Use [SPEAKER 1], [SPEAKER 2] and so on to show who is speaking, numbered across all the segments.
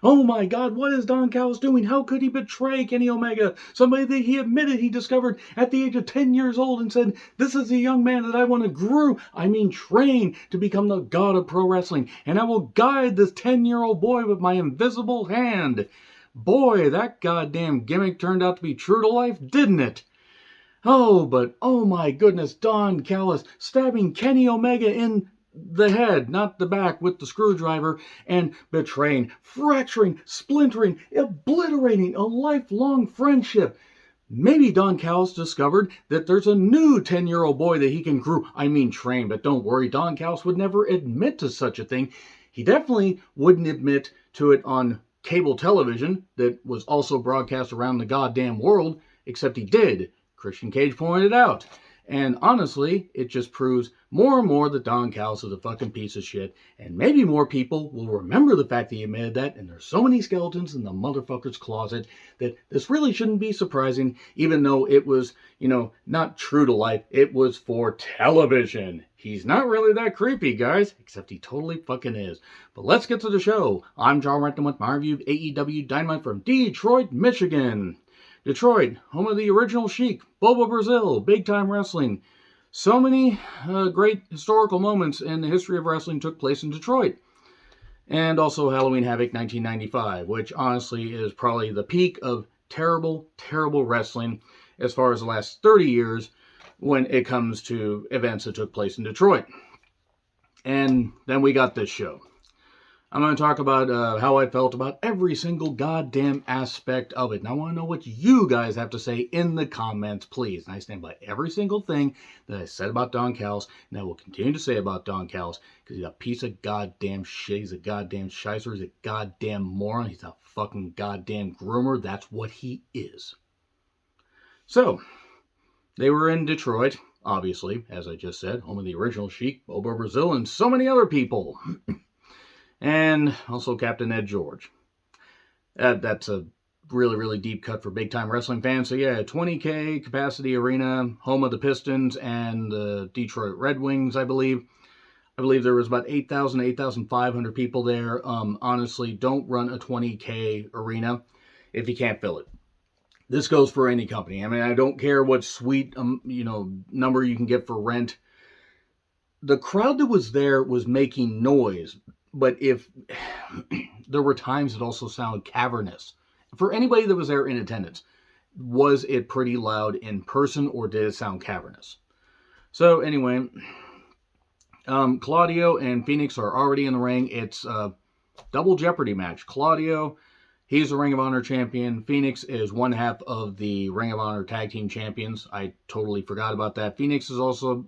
[SPEAKER 1] Oh my God, what is Don Callis doing? How could he betray Kenny Omega? Somebody that he admitted he discovered at the age of 10 years old and said, this is the young man that I want to train to become the god of pro wrestling. And I will guide this 10-year-old boy with my invisible hand. Boy, that goddamn gimmick turned out to be true to life, didn't it? Oh, but oh my goodness, Don Callis stabbing Kenny Omega in the head, not the back, with the screwdriver, and betraying, fracturing, splintering, obliterating a lifelong friendship. Maybe Don Callis discovered that there's a new 10-year-old boy that he can train, but don't worry, Don Callis would never admit to such a thing. He definitely wouldn't admit to it on cable television that was also broadcast around the goddamn world, except he did. Christian Cage pointed out. And honestly, it just proves more and more that Don Callis is a fucking piece of shit. And maybe more people will remember the fact that he admitted that. And there's so many skeletons in the motherfucker's closet that this really shouldn't be surprising, even though it was, not true to life. It was for television. He's not really that creepy, guys, except he totally fucking is. But let's get to the show. I'm John Rant with my review of AEW Dynamite from Detroit, Michigan. Detroit, home of the original Sheik, Bobo Brazil, big time wrestling. So many great historical moments in the history of wrestling took place in Detroit. And also Halloween Havoc 1995, which honestly is probably the peak of terrible, terrible wrestling as far as the last 30 years when it comes to events that took place in Detroit. And then we got this show. I'm going to talk about how I felt about every single goddamn aspect of it. And I want to know what you guys have to say in the comments, please. And I stand by every single thing that I said about Don Callis, and I will continue to say about Don Callis, because he's a piece of goddamn shit. He's a goddamn shicer. He's a goddamn moron. He's a fucking goddamn groomer. That's what he is. So, they were in Detroit, obviously, as I just said, home of the original Sheik, Bobo Brazil, and so many other people. And also Captain Ed George. That's a really, really deep cut for big-time wrestling fans. So yeah, 20K capacity arena, home of the Pistons and the Detroit Red Wings, I believe. I believe there was about 8,000, 8,500 people there. Honestly, don't run a 20K arena if you can't fill it. This goes for any company. I mean, I don't care what sweet, number you can get for rent. The crowd that was there was making noise. But if there were times it also sounded cavernous. For anybody that was there in attendance, was it pretty loud in person or did it sound cavernous? So anyway, Claudio and Phoenix are already in the ring. It's a double Jeopardy match. Claudio, he's the Ring of Honor champion. Phoenix is one half of the Ring of Honor tag team champions. I totally forgot about that. Phoenix has also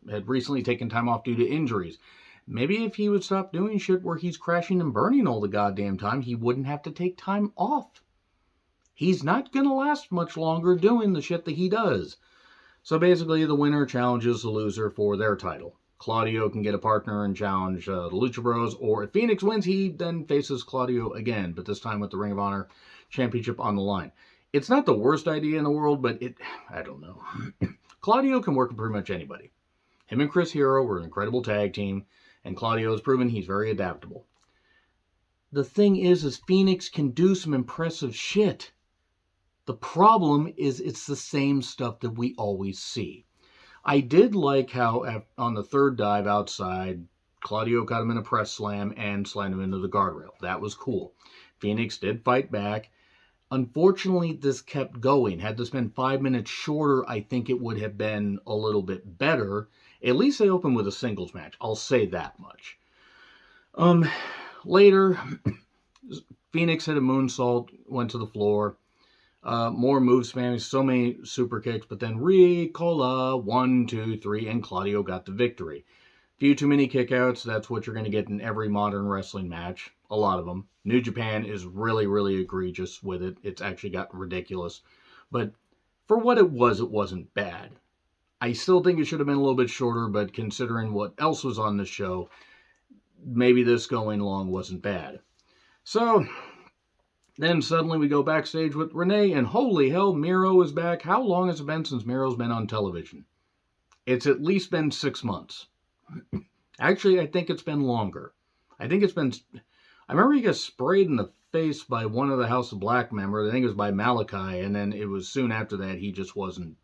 [SPEAKER 1] had recently taken time off due to injuries. Maybe if he would stop doing shit where he's crashing and burning all the goddamn time, he wouldn't have to take time off. He's not going to last much longer doing the shit that he does. So basically, the winner challenges the loser for their title. Claudio can get a partner and challenge the Lucha Bros, or if Phoenix wins, he then faces Claudio again, but this time with the Ring of Honor Championship on the line. It's not the worst idea in the world, but I don't know. Claudio can work with pretty much anybody. Him and Chris Hero were an incredible tag team. And Claudio has proven he's very adaptable. The thing is Phoenix can do some impressive shit. The problem is it's the same stuff that we always see. I did like how on the third dive outside, Claudio got him in a press slam and slammed him into the guardrail. That was cool. Phoenix did fight back. Unfortunately, this kept going. Had this been 5 minutes shorter, I think it would have been a little bit better. At least they opened with a singles match. I'll say that much. Later, Phoenix hit a moonsault, went to the floor. More move spamming, so many super kicks, but then Ricola, 1, 2, 3, and Claudio got the victory. Few too many kickouts. That's what you're going to get in every modern wrestling match. A lot of them. New Japan is really, really egregious with it. It's actually gotten ridiculous. But for what it wasn't bad. I still think it should have been a little bit shorter, but considering what else was on the show, maybe this going long wasn't bad. So, then suddenly we go backstage with Renee, and holy hell, Miro is back. How long has it been since Miro's been on television? It's at least been 6 months. Actually, I think it's been longer. I think it's been I remember he got sprayed in the face by one of the House of Black members. I think it was by Malachi, and then it was soon after that he just wasn't.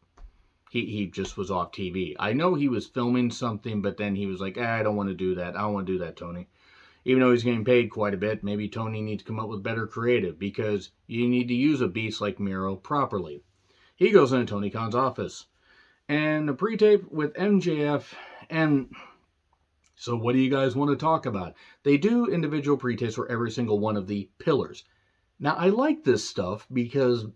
[SPEAKER 1] He just was off TV. I know he was filming something, but then he was like, I don't want to do that. I don't want to do that, Tony. Even though he's getting paid quite a bit, maybe Tony needs to come up with better creative because you need to use a beast like Miro properly. He goes into Tony Khan's office. And a pre-tape with MJF, and so what do you guys want to talk about? They do individual pre-tapes for every single one of the pillars. Now, I like this stuff because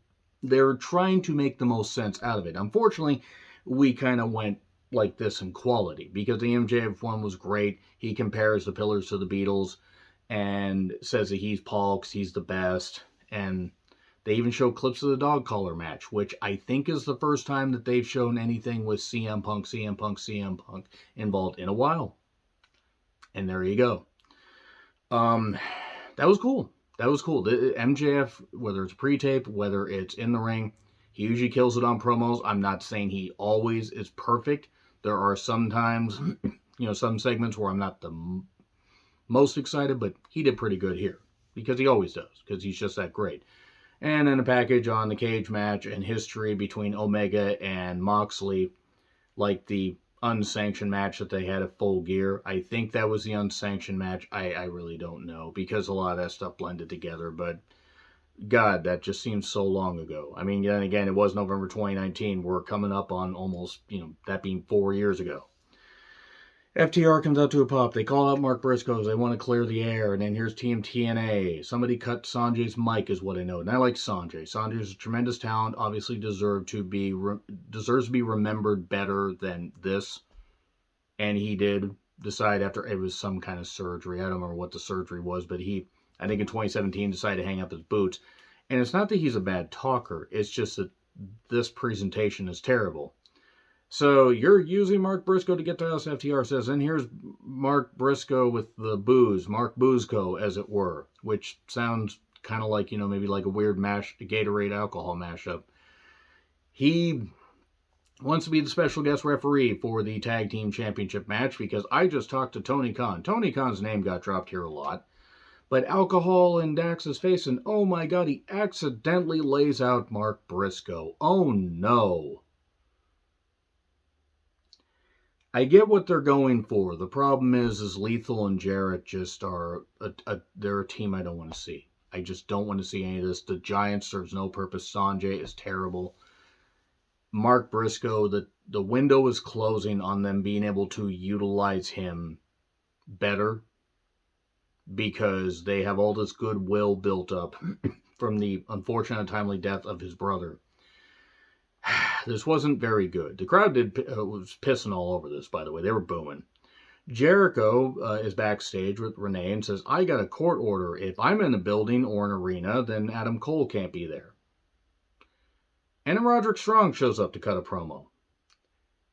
[SPEAKER 1] they're trying to make the most sense out of it. Unfortunately, we kind of went like this in quality because the MJF one was great. He compares the pillars to the Beatles and says that he's Paul because he's the best. And they even show clips of the dog collar match, which I think is the first time that they've shown anything with CM Punk involved in a while. And there you go. That was cool. That was cool. The MJF, whether it's pre-tape, whether it's in the ring, he usually kills it on promos. I'm not saying he always is perfect. There are some times, some segments where I'm not the most excited, but he did pretty good here because he always does because he's just that great. And then a package on the cage match and history between Omega and Moxley, like the unsanctioned match that they had at Full Gear. I think that was the unsanctioned match. I really don't know because a lot of that stuff blended together, but God, that just seems so long ago. I mean, then again, it was November 2019. We're coming up on almost, that being 4 years ago. FTR comes out to a pop. They call out Mark Briscoe. They want to clear the air. And then here's Team TNA. Somebody cut Sanjay's mic is what I know. And I like Sanjay. Sanjay's a tremendous talent. Obviously deserves to be remembered better than this. And he did decide after it was some kind of surgery. I don't remember what the surgery was. But I think in 2017, decided to hang up his boots. And it's not that he's a bad talker. It's just that this presentation is terrible. So you're using Mark Briscoe to get to us, FTR says, and here's Mark Briscoe with the booze, Mark Boozco, as it were, which sounds kind of like, maybe like a weird Gatorade alcohol mashup. He wants to be the special guest referee for the Tag Team Championship match because I just talked to Tony Khan. Tony Khan's name got dropped here a lot. But alcohol in Dax's face, and oh my God, he accidentally lays out Mark Briscoe. Oh no. I get what they're going for. The problem is Lethal and Jarrett just are they're a team I don't want to see. I just don't want to see any of this. The Giants serves no purpose. Sanjay is terrible. Mark Briscoe, the window is closing on them being able to utilize him better because they have all this goodwill built up from the unfortunate and timely death of his brother. This wasn't very good. The crowd was pissing all over this, by the way. They were booing. Jericho is backstage with Renee and says, I got a court order. If I'm in a building or an arena, then Adam Cole can't be there. And then Roderick Strong shows up to cut a promo.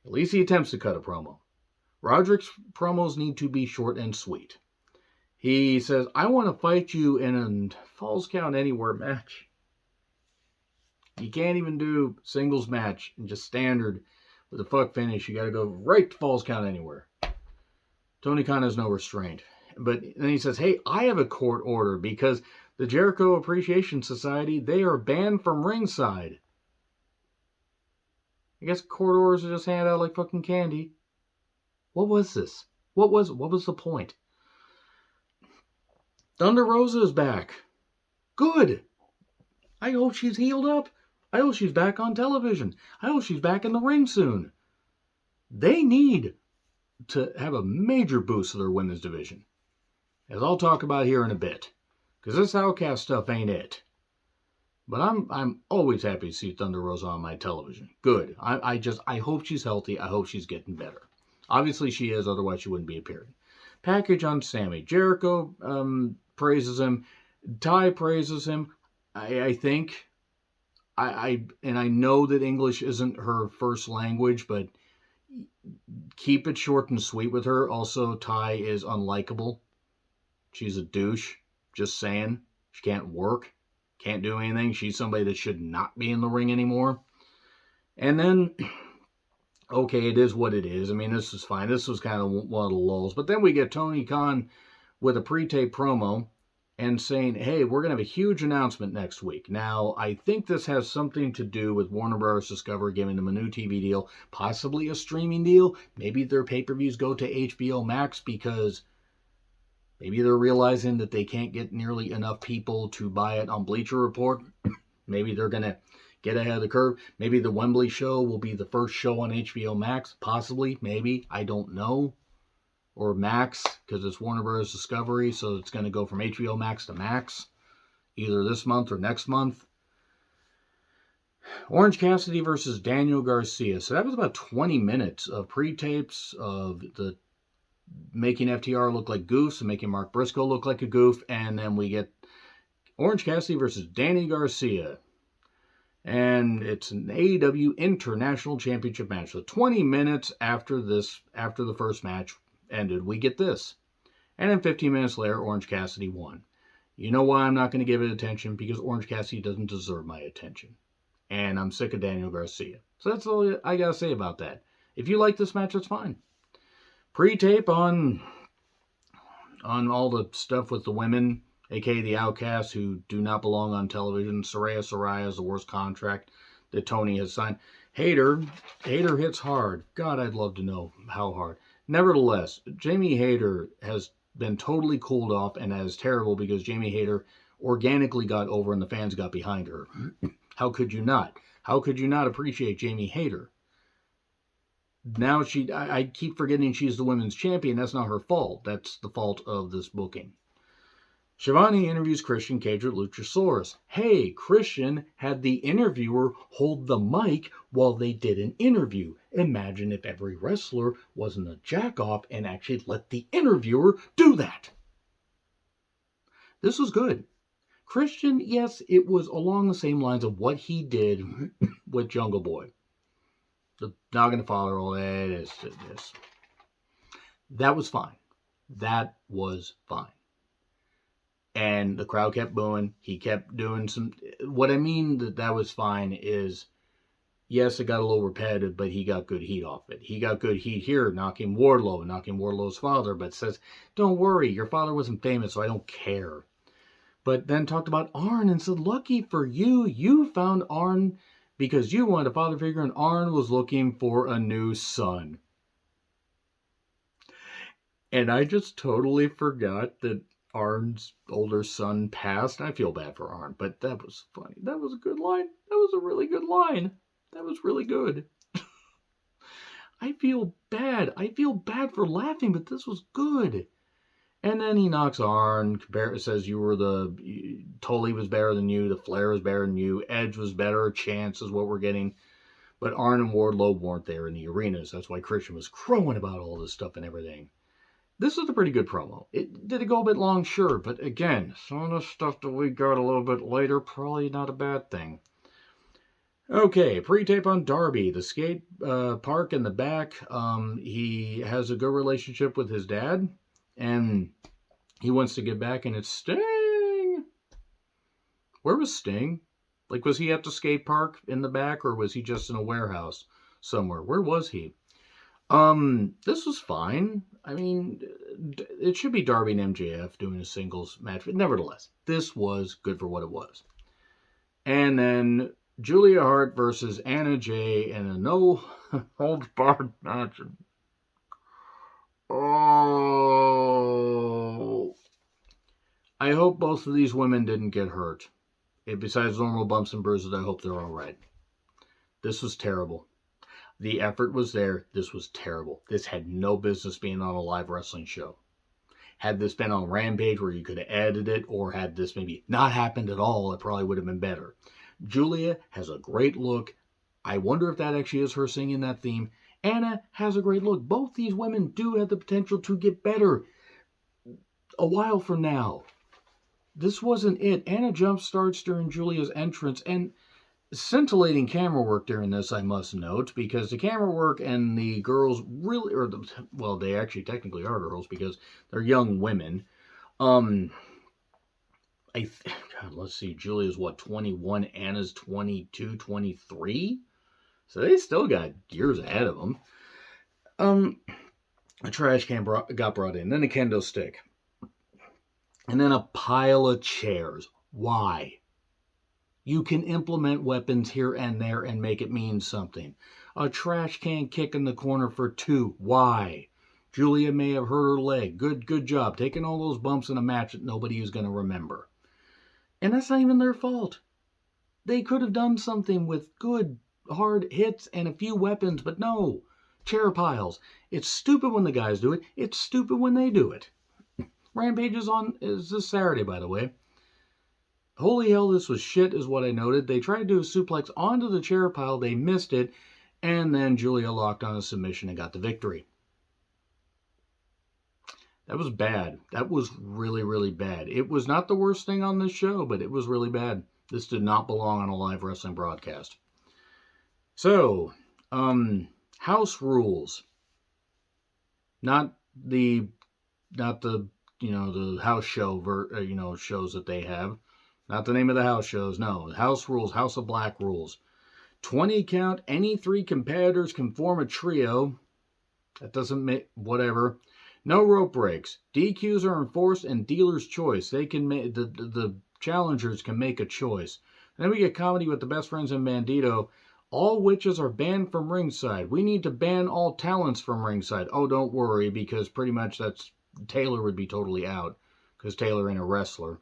[SPEAKER 1] At least he attempts to cut a promo. Roderick's promos need to be short and sweet. He says, I want to fight you in a Falls Count Anywhere match. You can't even do singles match and just standard with a fuck finish. You got to go right to Falls Count Anywhere. Tony Khan has no restraint. But then he says, hey, I have a court order because the Jericho Appreciation Society, they are banned from ringside. I guess court orders are just handed out like fucking candy. What was this? What was the point? Thunder Rosa is back. Good. I hope she's healed up. I hope she's back on television. I hope she's back in the ring soon. They need to have a major boost to their women's division. As I'll talk about here in a bit. Because this Outcast stuff ain't it. But I'm always happy to see Thunder Rosa on my television. Good. I hope she's healthy. I hope she's getting better. Obviously she is, otherwise she wouldn't be appearing. Package on Sammy. Jericho praises him. Ty praises him. I think... I know that English isn't her first language, but keep it short and sweet with her. Also, Ty is unlikable. She's a douche. Just saying. She can't work. Can't do anything. She's somebody that should not be in the ring anymore. And then, okay, it is what it is. I mean, this is fine. This was kind of one of the lulls. But then we get Tony Khan with a pre-tape promo and saying, hey, we're going to have a huge announcement next week. Now, I think this has something to do with Warner Bros. Discovery giving them a new TV deal, possibly a streaming deal. Maybe their pay-per-views go to HBO Max because maybe they're realizing that they can't get nearly enough people to buy it on Bleacher Report. Maybe they're going to get ahead of the curve. Maybe the Wembley show will be the first show on HBO Max. Possibly, maybe. I don't know. Or Max, because it's Warner Bros. Discovery, so it's going to go from HBO Max to Max, either this month or next month. Orange Cassidy versus Daniel Garcia. So that was about 20 minutes of pre-tapes of the making FTR look like goofs and making Mark Briscoe look like a goof, and then we get Orange Cassidy versus Danny Garcia. And it's an AEW International Championship match. So 20 minutes after the first match ended, we get this. And then 15 minutes later, Orange Cassidy won. You know why I'm not going to give it attention? Because Orange Cassidy doesn't deserve my attention. And I'm sick of Daniel Garcia. So that's all I got to say about that. If you like this match, that's fine. Pre-tape on all the stuff with the women, aka the Outcasts, who do not belong on television. Saraya is the worst contract that Tony has signed. Hater hits hard. God, I'd love to know how hard. Nevertheless, Jamie Hayter has been totally cooled off, and that is terrible because Jamie Hayter organically got over and the fans got behind her. How could you not? How could you not appreciate Jamie Hayter? Now I keep forgetting she's the women's champion. That's not her fault. That's the fault of this booking. Shivani interviews Christian Cage at Luchasaurus. Hey, Christian had the interviewer hold the mic while they did an interview. Imagine if every wrestler wasn't a jack-off and actually let the interviewer do that. This was good. Christian, yes, it was along the same lines of what he did with Jungle Boy. Not going to follow all that. That was fine. That was fine. And the crowd kept booing. He kept doing some... What I mean that was fine is, yes, it got a little repetitive, but he got good heat off it. He got good heat here, knocking Wardlow's father, but says, don't worry, your father wasn't famous, so I don't care. But then talked about Arn and said, lucky for you, you found Arn because you wanted a father figure and Arn was looking for a new son. And I just totally forgot that Arn's older son passed. I feel bad for Arn, but that was funny. That was a good line. That was a really good line. That was really good. I feel bad. I feel bad for laughing, but this was good. And then he knocks Arn, says Tully was better than you, the Flair was better than you, Edge was better, Chance is what we're getting. But Arn and Wardlow weren't there in the arenas. That's why Christian was crowing about all this stuff and everything. This was a pretty good promo. Did it go a bit long? Sure. But again, some of the stuff that we got a little bit later, probably not a bad thing. Okay, pre-tape on Darby. The skate park in the back. He has a good relationship with his dad. And he wants to get back, and it's Sting. Where was Sting? Like, was he at the skate park in the back, or was he just in a warehouse somewhere? Where was he? This was fine. I mean, it should be Darby and MJF doing a singles match, but nevertheless, this was good for what it was. And then Julia Hart versus Anna Jay in a no-holds-barred match. Oh, I hope both of these women didn't get hurt. Besides normal bumps and bruises, I hope they're all right. This was terrible. The effort was there. This was terrible. This had no business being on a live wrestling show. Had this been on Rampage where you could have edited it, or had this maybe not happened at all, it probably would have been better. Julia has a great look. I wonder if that actually is her singing that theme. Anna has a great look. Both these women do have the potential to get better a while from now. This wasn't it. Anna jump starts during Julia's entrance, and scintillating camera work during this, I must note, because the camera work and the girls really, they actually technically are girls because they're young women. God, let's see, Julia's 21, Anna's 22, 23? So they still got years ahead of them. A trash can got brought in. Then a kendo stick. And then a pile of chairs. Why? You can implement weapons here and there and make it mean something. A trash can kick in the corner for 2. Why? Julia may have hurt her leg. Good job. Taking all those bumps in a match that nobody is going to remember. And that's not even their fault. They could have done something with good, hard hits and a few weapons, but no. Chair piles. It's stupid when the guys do it. It's stupid when they do it. Rampage is this Saturday, by the way. Holy hell, this was shit, is what I noted. They tried to do a suplex onto the chair pile. They missed it. And then Julia locked on a submission and got the victory. That was bad. That was really, really bad. It was not the worst thing on this show, but it was really bad. This did not belong on a live wrestling broadcast. So, house rules. Not the the house show shows that they have. Not the name of the house shows. No, house rules, House of Black rules. 20 count. Any 3 competitors can form a trio. That doesn't make whatever. No rope breaks. DQs are enforced and dealer's choice. They can make the challengers can make a choice. And then we get comedy with the Best Friends and Bandito. All witches are banned from ringside. We need to ban all talents from ringside. Oh, don't worry, because pretty much Taylor would be totally out, because Taylor ain't a wrestler.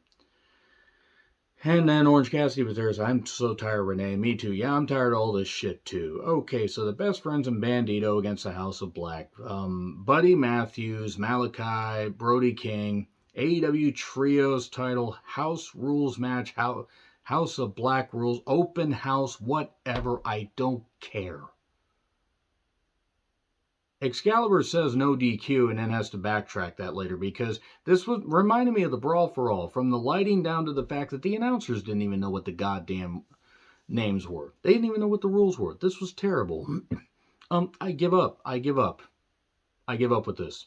[SPEAKER 1] And then Orange Cassidy was there. So I'm so tired, Renee. Me too. Yeah, I'm tired of all this shit too. Okay, so the Best Friends and Bandito against the House of Black. Buddy Matthews, Malachi, Brody King, AEW Trios title, House Rules match, House of Black rules, open house, whatever. I don't care. Excalibur says no DQ and then has to backtrack that later, because this reminded me of the Brawl for All, from the lighting down to the fact that the announcers didn't even know what the goddamn names were. They didn't even know what the rules were. This was terrible. I give up. I give up with this.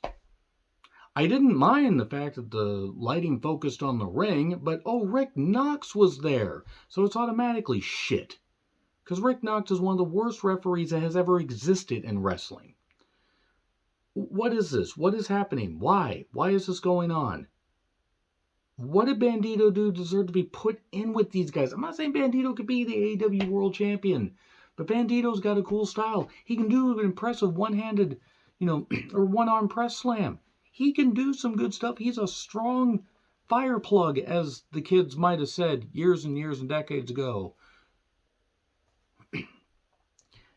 [SPEAKER 1] I didn't mind the fact that the lighting focused on the ring, but Rick Knox was there, so it's automatically shit. Because Rick Knox is one of the worst referees that has ever existed in wrestling. What is this? What is happening? Why? Why is this going on? What did Bandito do to deserve to be put in with these guys? I'm not saying Bandito could be the AEW World Champion, but Bandito's got a cool style. He can do an impressive one-handed, or one-arm press slam. He can do some good stuff. He's a strong fire plug, as the kids might have said years and years and decades ago.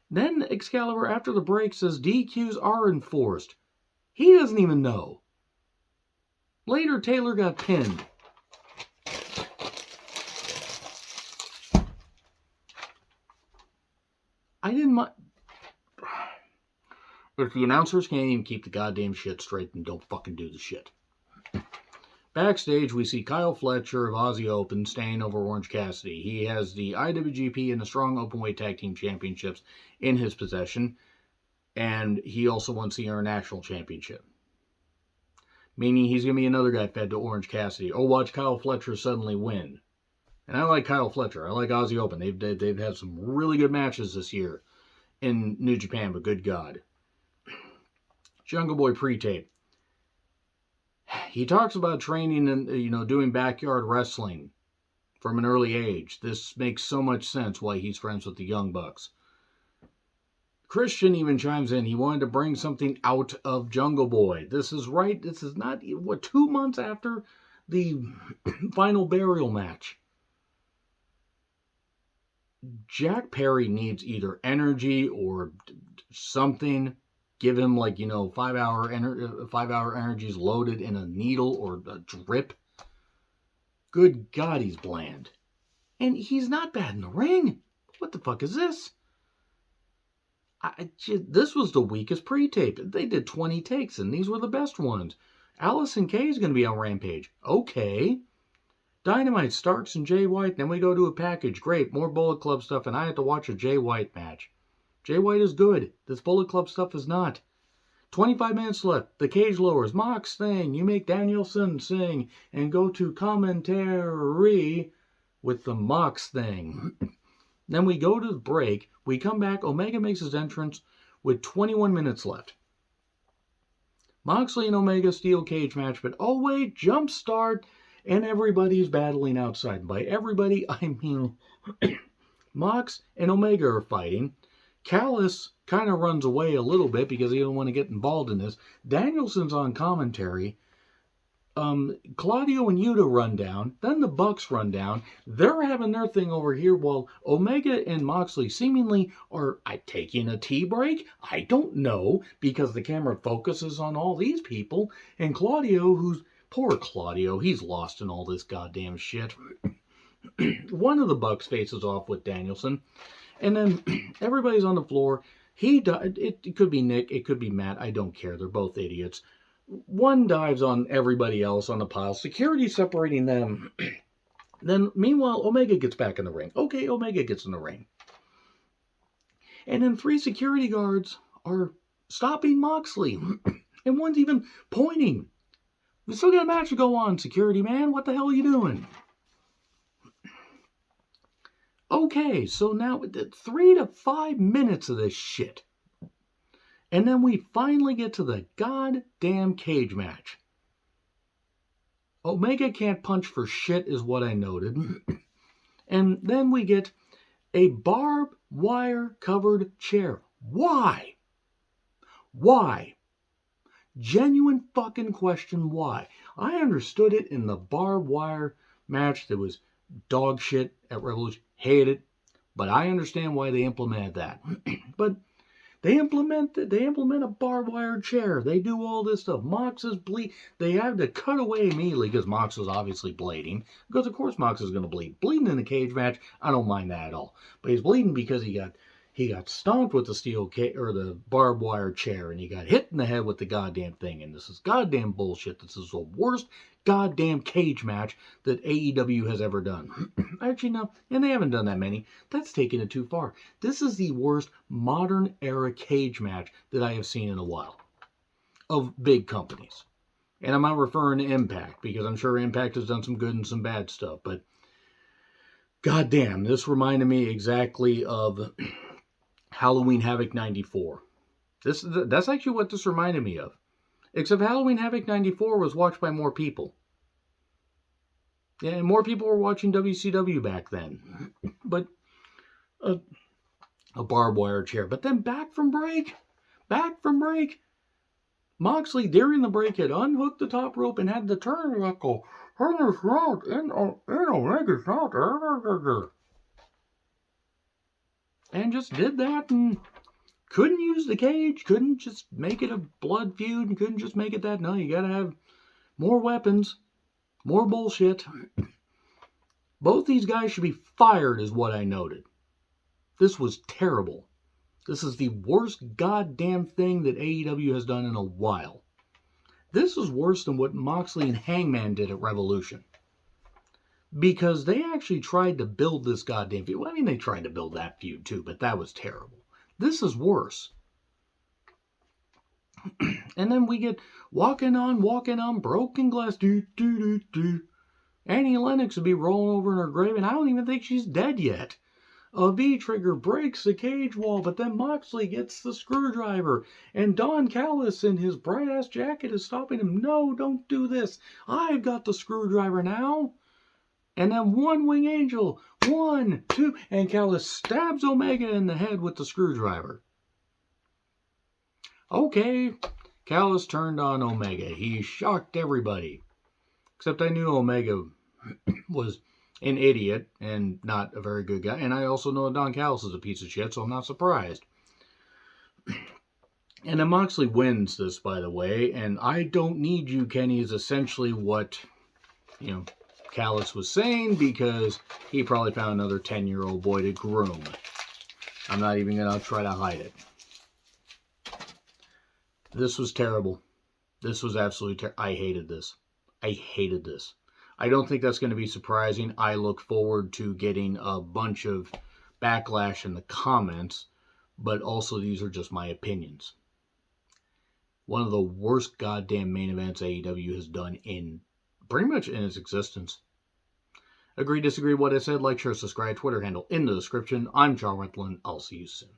[SPEAKER 1] Then Excalibur, after the break, says DQs are enforced. He doesn't even know. Later, Taylor got pinned. I didn't mind. If the announcers can't even keep the goddamn shit straight, then don't fucking do the shit. Backstage, we see Kyle Fletcher of Aussie Open staying over Orange Cassidy. He has the IWGP and the Strong Openweight Tag Team Championships in his possession, and he also wants the International Championship. Meaning he's going to be another guy fed to Orange Cassidy. Oh, watch Kyle Fletcher suddenly win. And I like Kyle Fletcher. I like Aussie Open. They've had some really good matches this year in New Japan, but good God. Jungle Boy pre-tape. He talks about training and, doing backyard wrestling from an early age. This makes so much sense why he's friends with the Young Bucks. Christian even chimes in. He wanted to bring something out of Jungle Boy. This is right. This is not, 2 months after the final burial match. Jack Perry needs either energy or something. Give him 5-hour energies loaded in a needle or a drip. Good God, he's bland. And he's not bad in the ring. What the fuck is this? This was the weakest pre-tape. They did 20 takes, and these were the best ones. Allison Kay is going to be on Rampage. Okay. Dynamite, Starks, and Jay White. Then we go to a package. Great, more Bullet Club stuff, and I had to watch a Jay White match. Jay White is good. This Bullet Club stuff is not. 25 minutes left. The cage lowers. Mox thing. You make Danielson sing and go to commentary with the Mox thing. Then we go to the break. We come back. Omega makes his entrance with 21 minutes left. Moxley and Omega steel cage match. But oh wait, jump start. and everybody's battling outside. And by everybody, I mean Mox and Omega are fighting. Callis kind of runs away a little bit because he don't want to get involved in this. Danielson's on commentary. Claudio and Yuta run down. Then the Bucks run down. They're having their thing over here while Omega and Moxley seemingly are taking a tea break. I don't know, because the camera focuses on all these people. And Claudio, poor Claudio, he's lost in all this goddamn shit. One of the Bucks faces off with Danielson. And then everybody's on the floor. It could be Nick, it could be Matt, I don't care. They're both idiots. One dives on everybody else on the pile. Security separating them. Then, meanwhile, Omega gets back in the ring. Okay, Omega gets in the ring. And then 3 security guards are stopping Moxley. And one's even pointing. We still got a match to go on, security man. What the hell are you doing? Okay, so now 3 to 5 minutes of this shit. And then we finally get to the goddamn cage match. Omega can't punch for shit is what I noted. And then we get a barbed wire covered chair. Why? Why? Genuine fucking question, why? I understood it in the barbed wire match that was dog shit at Revolution. Hated it. But I understand why they implemented that. But they implement a barbed wire chair. They do all this stuff. Mox is bleed. They have to cut away immediately because Mox is obviously bleeding. Because of course Mox is going to bleed. Bleeding in the cage match, I don't mind that at all. But he's bleeding because he got stomped with the the barbed wire chair, and he got hit in the head with the goddamn thing. And this is goddamn bullshit. This is the worst goddamn cage match that AEW has ever done. Actually, no, and they haven't done that many. That's taking it too far. This is the worst modern era cage match that I have seen in a while of big companies. And I'm not referring to Impact, because I'm sure Impact has done some good and some bad stuff, but goddamn, this reminded me exactly of Halloween Havoc 94. That's actually what this reminded me of. Except Halloween Havoc 94 was watched by more people. Yeah, and more people were watching WCW back then. But a barbed wire chair. But then back from break. Moxley, during the break, had unhooked the top rope and had the turnbuckle in his mouth in Omega's mouth. And just did that and couldn't use the cage, couldn't just make it a blood feud, and couldn't just make it that. No, you gotta have more weapons, more bullshit. Both these guys should be fired, is what I noted. This was terrible. This is the worst goddamn thing that AEW has done in a while. This is worse than what Moxley and Hangman did at Revolution. Because they actually tried to build this goddamn feud. Well, I mean, they tried to build that feud too, but that was terrible. This is worse. And then we get walking on, broken glass. Annie Lennox would be rolling over in her grave, and I don't even think she's dead yet. A V-trigger breaks the cage wall, but then Moxley gets the screwdriver, and Don Callis in his bright-ass jacket is stopping him. No, don't do this. I've got the screwdriver now. And then One Wing Angel, 1, 2, and Callis stabs Omega in the head with the screwdriver. Okay, Callis turned on Omega. He shocked everybody. Except I knew Omega was an idiot and not a very good guy. And I also know Don Callis is a piece of shit, so I'm not surprised. And then Moxley wins this, by the way. And I don't need you, Kenny, is essentially what, Callis was saying, because he probably found another 10-year-old boy to groom. I'm not even going to try to hide it. This was terrible. This was absolutely terrible. I hated this. I don't think that's going to be surprising. I look forward to getting a bunch of backlash in the comments, but also these are just my opinions. One of the worst goddamn main events AEW has done in pretty much in its existence. Agree, disagree what I said, like, share, subscribe, Twitter handle in the description. I'm John Rentlin. I'll see you soon.